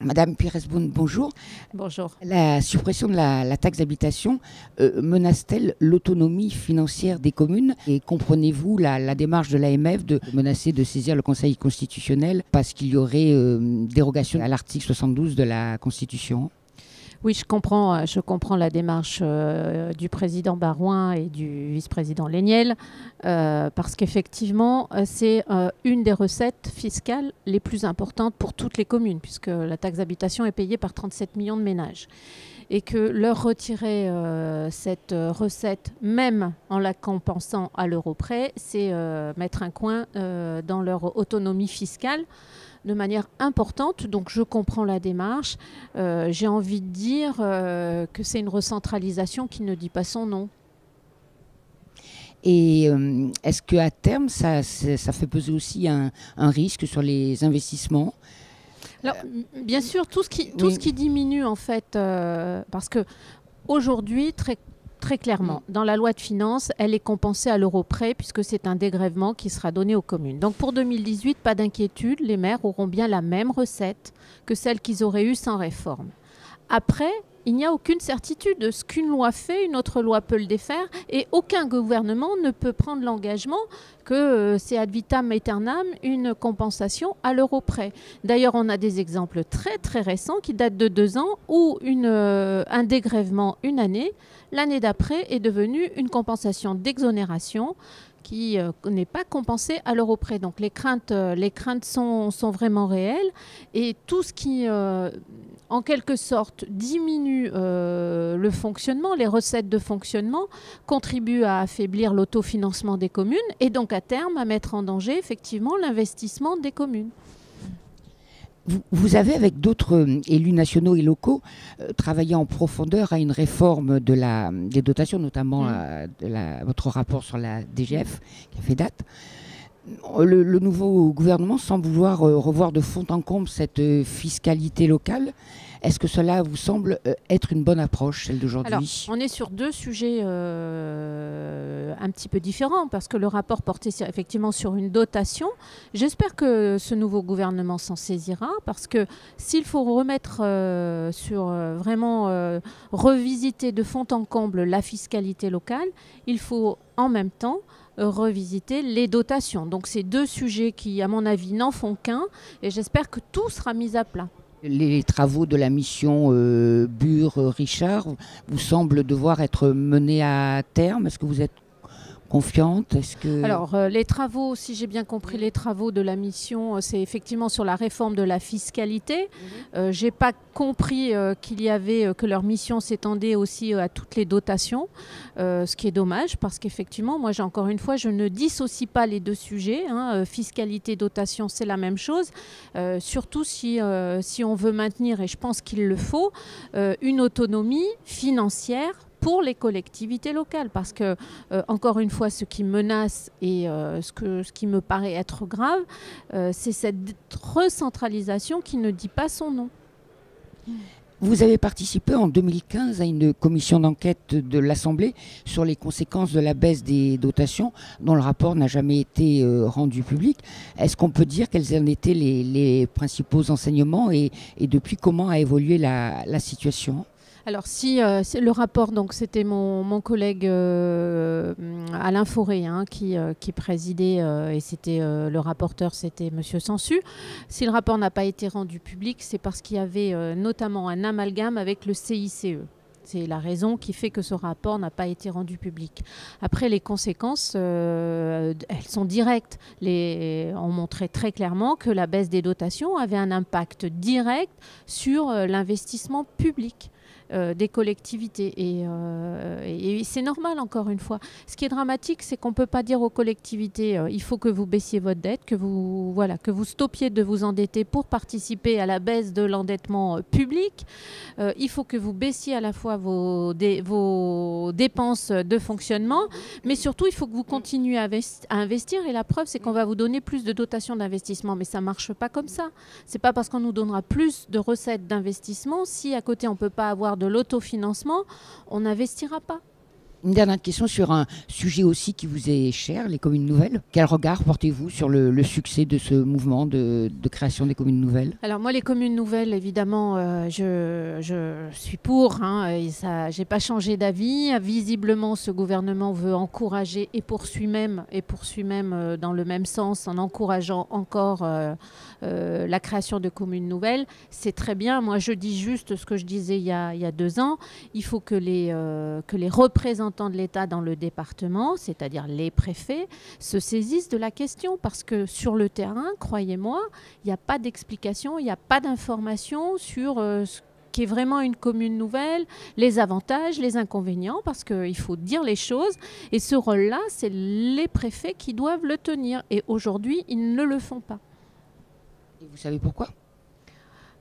Madame Pires-Boun, bonjour. Bonjour. La suppression de la taxe d'habitation menace-t-elle l'autonomie financière des communes? Et comprenez-vous la démarche de l'AMF de menacer de saisir le Conseil constitutionnel parce qu'il y aurait dérogation à l'article 72 de la Constitution? Oui, je comprends la démarche du président Barouin et du vice-président Léniel, parce qu'effectivement, c'est une des recettes fiscales les plus importantes pour toutes les communes, puisque la taxe d'habitation est payée par 37 millions de ménages. Et que leur retirer cette recette, même en la compensant à l'euro près, c'est mettre un coin dans leur autonomie fiscale de manière importante. Donc je comprends la démarche. J'ai envie de dire que c'est une recentralisation qui ne dit pas son nom. Et est-ce qu'à terme, ça fait peser aussi un risque sur les investissements? Alors, bien sûr, tout ce qui diminue en fait, parce que aujourd'hui, très clairement, dans la loi de finances, elle est compensée à l'euro près puisque c'est un dégrèvement qui sera donné aux communes. Donc pour 2018, pas d'inquiétude, les maires auront bien la même recette que celle qu'ils auraient eue sans réforme. Après, il n'y a aucune certitude. Ce qu'une loi fait, une autre loi peut le défaire et aucun gouvernement ne peut prendre l'engagement que c'est ad vitam aeternam une compensation à l'euro près. D'ailleurs, on a des exemples très très récents qui datent de 2 ans où un dégrèvement une année, l'année d'après est devenu une compensation d'exonération qui n'est pas compensée à l'euro près. Donc les craintes sont vraiment réelles et tout ce qui, en quelque sorte, diminue le fonctionnement, les recettes de fonctionnement, contribue à affaiblir l'autofinancement des communes et donc à terme à mettre en danger effectivement l'investissement des communes. Vous avez, avec d'autres élus nationaux et locaux, travaillé en profondeur à une réforme des dotations, notamment votre rapport sur la DGF qui a fait date. Le nouveau gouvernement semble vouloir revoir de fond en comble cette fiscalité locale. Est-ce que cela vous semble être une bonne approche, celle d'aujourd'hui? Alors, on est sur deux sujets un petit peu différents, parce que le rapport portait effectivement sur une dotation. J'espère que ce nouveau gouvernement s'en saisira, parce que s'il faut remettre vraiment revisiter de fond en comble la fiscalité locale, il faut en même temps revisiter les dotations. Donc c'est deux sujets qui, à mon avis, n'en font qu'un, et j'espère que tout sera mis à plat. Les travaux de la mission Bure-Richard vous semblent devoir être menés à terme. Est-ce que vous êtes confiante? Alors, les travaux, si j'ai bien compris, les travaux de la mission, c'est effectivement sur la réforme de la fiscalité. Je n'ai pas compris que leur mission s'étendait aussi à toutes les dotations, ce qui est dommage parce qu'effectivement, moi, encore une fois, je ne dissocie pas les deux sujets. Fiscalité, dotation, c'est la même chose. Surtout si on veut maintenir, et je pense qu'il le faut, une autonomie financière pour les collectivités locales, parce que, encore une fois, ce qui menace et ce qui me paraît être grave, c'est cette recentralisation qui ne dit pas son nom. Vous avez participé en 2015 à une commission d'enquête de l'Assemblée sur les conséquences de la baisse des dotations, dont le rapport n'a jamais été rendu public. Est-ce qu'on peut dire quels en étaient les principaux enseignements et depuis comment a évolué la situation ? Alors si le rapport, donc c'était mon collègue Alain Fauré qui présidait et c'était le rapporteur, c'était Monsieur Sansu. Si le rapport n'a pas été rendu public, c'est parce qu'il y avait notamment un amalgame avec le CICE. C'est la raison qui fait que ce rapport n'a pas été rendu public. Après, les conséquences, elles sont directes. On montrait très clairement que la baisse des dotations avait un impact direct sur l'investissement public des collectivités. Et c'est normal, encore une fois. Ce qui est dramatique, c'est qu'on ne peut pas dire aux collectivités il faut que vous baissiez votre dette, que vous stoppiez de vous endetter pour participer à la baisse de l'endettement public. Il faut que vous baissiez à la fois vos dépenses de fonctionnement, mais surtout, il faut que vous continuiez à investir. Et la preuve, c'est qu'on va vous donner plus de dotations d'investissement. Mais ça ne marche pas comme ça. Ce n'est pas parce qu'on nous donnera plus de recettes d'investissement, si à côté, on ne peut pas avoir de l'autofinancement, on n'investira pas. Une dernière question sur un sujet aussi qui vous est cher, les communes nouvelles. Quel regard portez-vous sur le succès de ce mouvement de création des communes nouvelles? Alors moi, les communes nouvelles, évidemment, je suis pour. Je n'ai pas changé d'avis. Visiblement, ce gouvernement veut encourager et poursuit même dans le même sens en encourageant encore la création de communes nouvelles. C'est très bien. Moi, je dis juste ce que je disais il y a 2 ans. Il faut que les représentants de l'État dans le département, c'est-à-dire les préfets, se saisissent de la question parce que sur le terrain, croyez-moi, il n'y a pas d'explication, il n'y a pas d'information sur ce qu'est vraiment une commune nouvelle, les avantages, les inconvénients, parce qu'il faut dire les choses. Et ce rôle-là, c'est les préfets qui doivent le tenir. Et aujourd'hui, ils ne le font pas. Et vous savez pourquoi?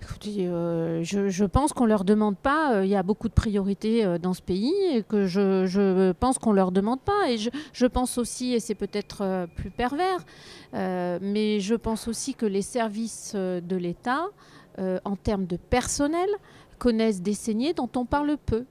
Écoutez, je pense qu'on ne leur demande pas. Il y a beaucoup de priorités dans ce pays et que je pense qu'on ne leur demande pas. Et je pense aussi, et c'est peut-être plus pervers, mais je pense aussi que les services de l'État, en termes de personnel, connaissent des saignées dont on parle peu.